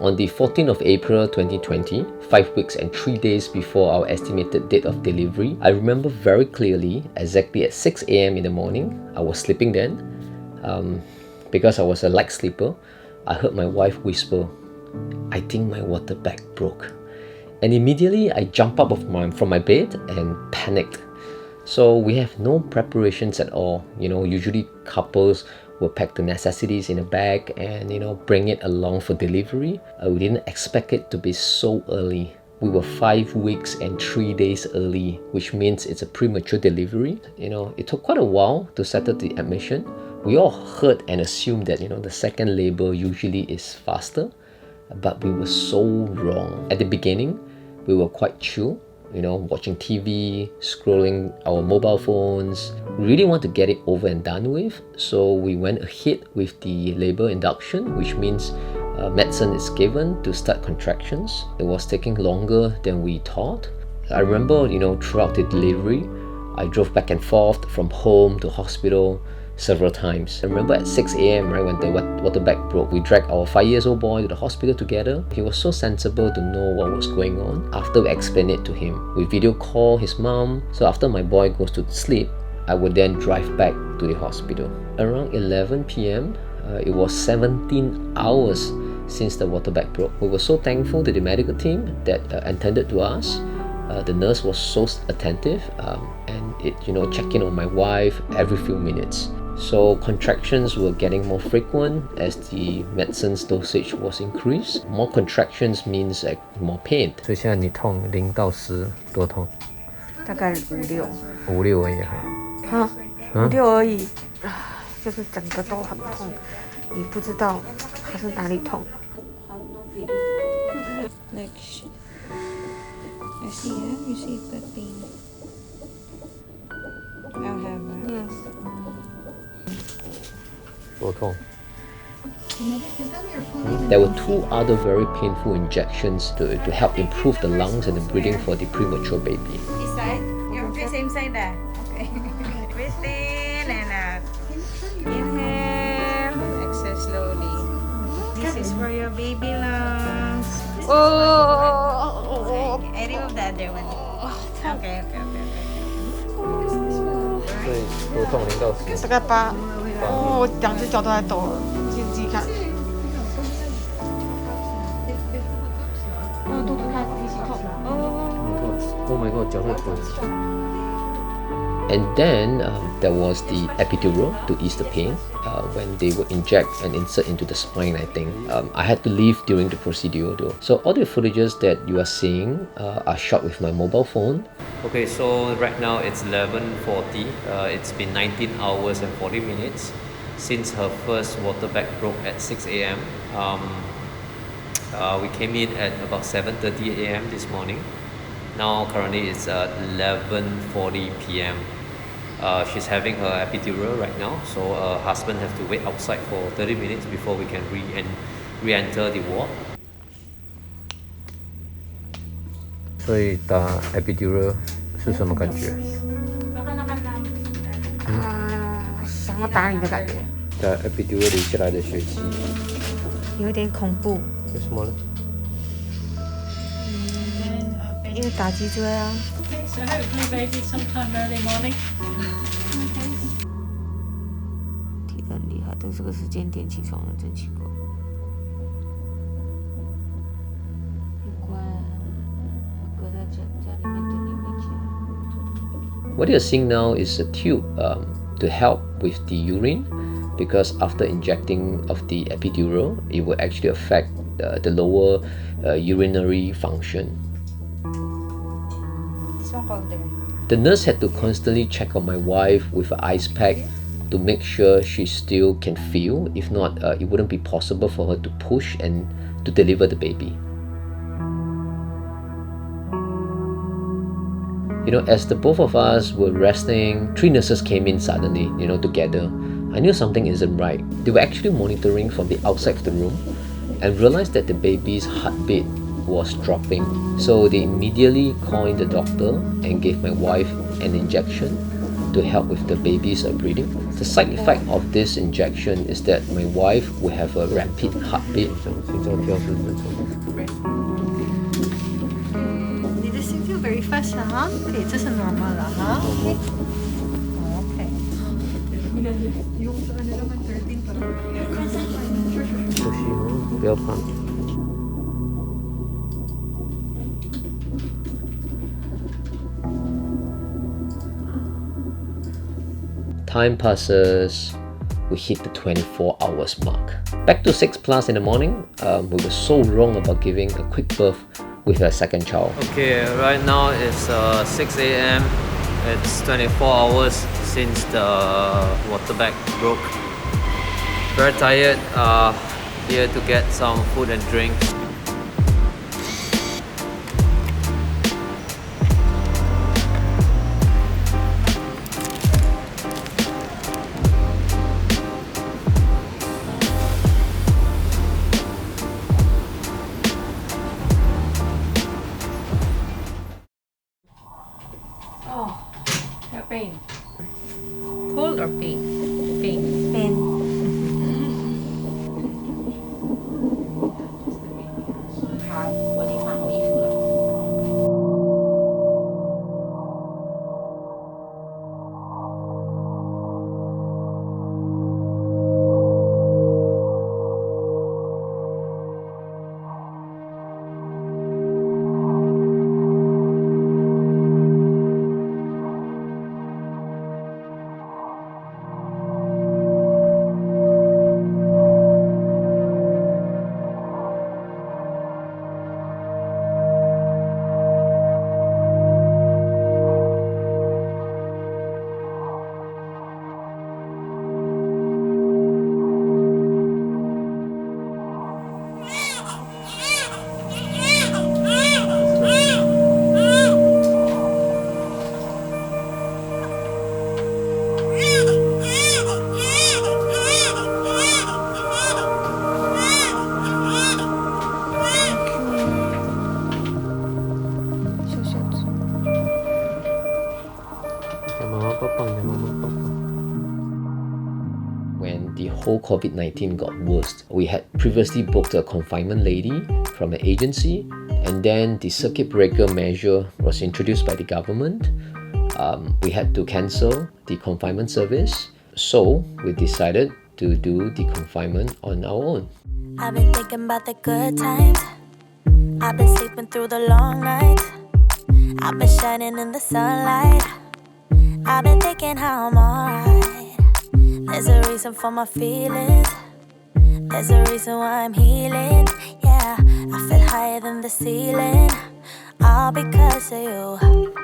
On the 14th of April 2020, 5 weeks and 3 days before our estimated date of delivery, I remember very clearly, exactly at 6 a.m. in the morning, I was sleeping then. Because I was a light sleeper, I heard my wife whisper, "I think my water bag broke." And immediately I jumped up from my bed and panicked. So we have no preparations at all. Usually couples will pack the necessities in a bag and bring it along for delivery. We didn't expect it to be so early. We were 5 weeks and 3 days early, which means it's a premature delivery. It took quite a while to settle the admission. We all heard and assumed that the second labor usually is faster, but we were so wrong. At the beginning, we were quite chill, watching TV, scrolling our mobile phones. We really want to get it over and done with, so we went ahead with the labor induction, which means medicine is given to start contractions. It was taking longer than we thought. I remember, throughout the delivery, I drove back and forth from home to hospital several times. I remember at 6 a.m. right when the water bag broke, we dragged our 5-year-old boy to the hospital together. He was so sensible to know what was going on. After we explained it to him, we video call his mom. So after my boy goes to sleep, I would then drive back to the hospital. Around 11 p.m., it was 17 hours since the water bag broke. We were so thankful to the medical team that attended to us. The nurse was so attentive and it checked in on my wife every few minutes. So contractions were getting more frequent as the medicine's dosage was increased. More contractions means more pain. 所以现在你痛0到10多痛？大概5、6。5、6而已哈。5、6而已，就是整个都很痛，你不知道它是哪里痛。Like, I see, yeah, you see that pain. I'll have Yes. 多痛。There were 2 other very painful injections to help improve the lungs and the breathing for the premature baby. this side. Your same side there. Okay. Breathe in and out. Inhale. Exhale slowly. This is for your baby lungs. Oh. I remove the other one. Okay. 所以多痛0到10。大概8。哦，我2只脚都在抖了，你自己看。肚子开始一起痛。Oh my god， 脚在抖。And then there was the epidural to ease the pain when they would inject and insert into the spine, I think. I had to leave during the procedure though. So all the footages that you are seeing are shot with my mobile phone. Okay, so right now it's 11:40. It's been 19 hours and 40 minutes since her first water bag broke at 6 a.m. We came in at about 7:30 a.m. this morning. Now currently it's 11:40 p.m. She's having her epidural right now, so her husband have to wait outside for 30 minutes before we can re-enter the ward. 所以打 epidural 是什么感觉？想要打你的感觉。打 epidural 流下来的血迹。有点恐怖。为什么呢？因为打脊椎啊。So hopefully baby sometime early morning. 踢得很厉害，但这个时间点起床了，真奇怪。乖，搁在家里面等你回家。What you're seeing now is a tube to help with the urine, because after injecting of the epidural, it will actually affect the lower urinary function. The nurse had to constantly check on my wife with an ice pack to make sure she still can feel. If not, it wouldn't be possible for her to push and to deliver the baby. As the both of us were resting, 3 nurses came in suddenly, together. I knew something isn't right. They were actually monitoring from the outside of the room and realized that the baby's heartbeat was dropping. So they immediately called in the doctor and gave my wife an injection to help with the baby's breathing. The side effect of this injection is that my wife will have a rapid heartbeat. 你的心跳 very fast 啊，可以，这是 normal 了哈。OK。不要怕。Time passes, we hit the 24 hours mark. Back to 6+ in the morning, we were so wrong about giving a quick birth with a second child. Okay, right now it's 6 a.m. It's 24 hours since the water bag broke. Very tired, here to get some food and drink. Your pain. Cold or pain? Pain. Pain. When the whole COVID-19 got worse, we had previously booked a confinement lady from an agency, and then the circuit breaker measure was introduced by the government. We had to cancel the confinement service, so we decided to do the confinement on our own. I've been thinking about the good times. I've been sleeping through the long nights. I've been shining in the sunlight. I've been thinking how I'm alright. There's a reason for my feelings. There's a reason why I'm healing. Yeah, I feel higher than the ceiling. All because of you.